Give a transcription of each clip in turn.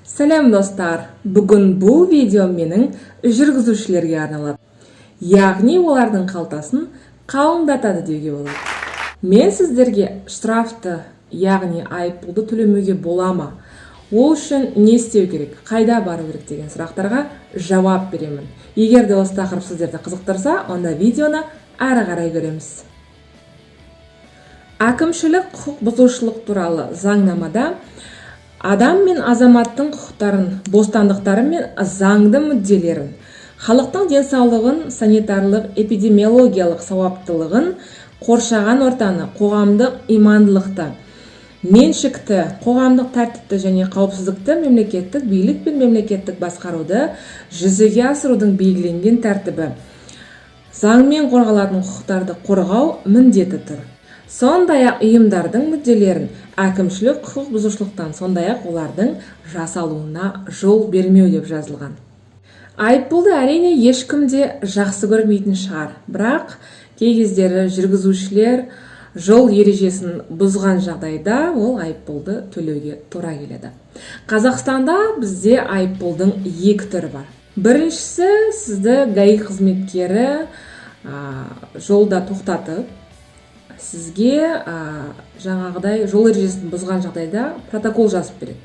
Сәлем достар, бүгін бұл видео менің жүргізушілерге арналады. Яғни олардың қалтасын қалыңдатады деуге болады. Мен сіздерге штрафты, яғни айыппұлды төлемеуге бола ма? Ол үшін не істеу керек, қайда бару керек деген сұрақтарға жауап беремін. Егер де осы тақырып сіздерді қызықтырса, онда видеоны әрі қарай көреміз. Әкімшілік құқық бұзушылық туралы заңнамада адам мен азаматтың құқықтарын, бостандықтары мен заңды мүдделерін, халықтың денсаулығын, санитарлық, эпидемиологиялық сауаптылығын, қоршаған ортаны, қоғамдық имандылықты, меншікті, қоғамдық тәртіпті және қауіпсіздікті мемлекеттік билік пен мемлекеттік басқаруды жүзеге асырудың белгіленген тәртібі, заңмен қорғалатын құқықтарды қорғау міндеті тұр. Сондай-ақ ұйымдардың мүдделерін әкімшілік құқық бұзушылықтан, сондай-ақ олардың жасалуына жол бермеу деп жазылған. Айыппұлды әрине ешкім де жақсы көрмейтін шығар, бірақ кей кездері жүргізушілер жол ережесін бұзған жағдайда ол айыппұлды төлеуге тура келеді. Қазақстанда бізде айыппұлдың екі түрі бар. Біріншісі, сізді ГАИ қызметкері жолда тоқтатып, сізге жаңағыдай жол ережесін бұзған жағдайда протокол жазып береді.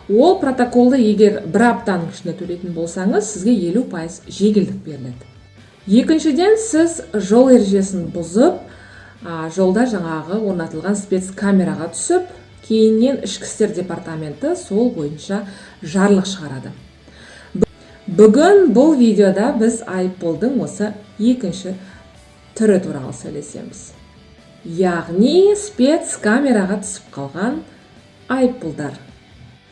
Ол протоколды егер бір аптаның ішінде төлейтін болсаңыз, сізге 50% жеңілдік беріледі. Екіншіден, сіз жол ережесін бұзып, жолда жаңағы орнатылған спецкамераға түсіп, кейіннен ішкі істер департаменті сол бойынша жарлық шығарады. Бүгін бұл видеода біз айыппұлдың осы екінші түрі туралы сөйлесеміз. Яғни спецкамераға түсіп қалған айыппұлдар.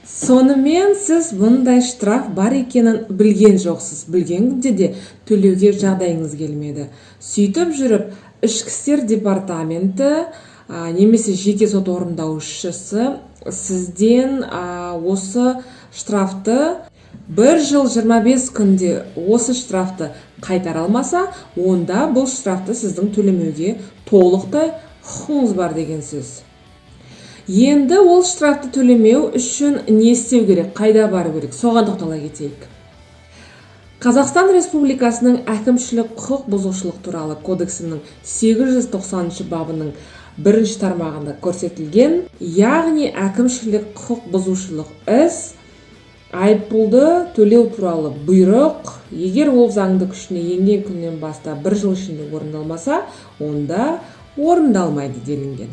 Сонымен сіз бұндай штраф бар екенін білген жоқсыз. Білген күнде де төлеуге жағдайыңыз келмеді. Сөйтіп жүріп, ішкі істер департаменті немесе жеке сот орындаушысы сізден осы штрафты 1 жыл 25 күнде осы штрафты қайтара алмаса, онда бұл штрафты сіздің төлемеуге толықтай құқыңыз бар деген сөз. Енді ол штрафты төлемеу үшін не істеу керек, қайда бару керек, соған тоқтала кетейік. Қазақстан Республикасының әкімшілік құқық бұзушылық туралы кодексінің 890 бабының 1 тармағында көрсетілген, яғни әкімшілік құқық бұзушылық іс айыппұлды төлеу туралы бұйрық, егер ол заңды күшіне енген күннен бастап 1 жыл ішінде орындалмаса, онда орындалмайды делінген.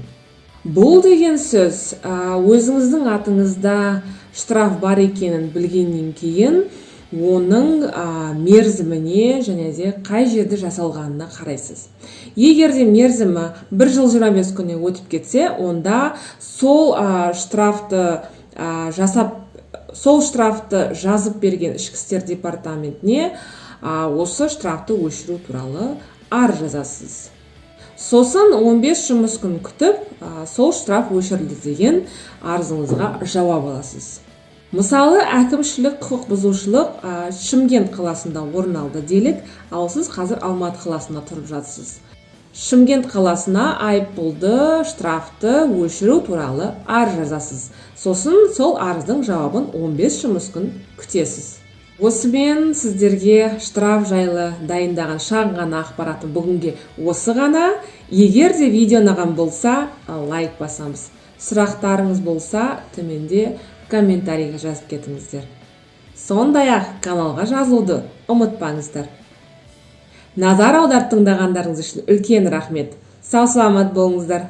Бұл деген сөз, өзіңіздің атыңызда штраф бар екенін білгеннен кейін, оның мерзіміне және де қай жерде жасалғанына қарайсыз. Егер де мерзімі 1 жыл 25 күннен өтіп кетсе, онда сол штрафты жазып берген ішкі істер департаментіне осы штрафты өшіру туралы арыз жазасыз. Сосын 15 жұмыс күн күтіп, сол штраф өшірілді деген арызыңызға жауап аласыз. Мысалы, әкімшілік құқық бұзушылық Шымкент қаласында орын алды делік, ал сіз қазір Алматы қаласында тұрып жатсыз. Шымкент қаласына айыппұлды, штрафты өшіру туралы арыз жазасыз. Сосын сол арыздың жауабын 15 жұмыс күн күтесіз. Осымен сіздерге штраф жайлы дайындаған шағын ғана ақпаратым бүгінге осы ғана. Егер де видео ұнаған болса, лайк басамыз. Сұрақтарыңыз болса, төменде комментарийға жазып кетіңіздер. Сондай-ақ каналға жазылуды ұмытпаңыздар. Назар аударып тыңдағандарыңыз үшін үлкен рахмет. Сау саламат болыңыздар.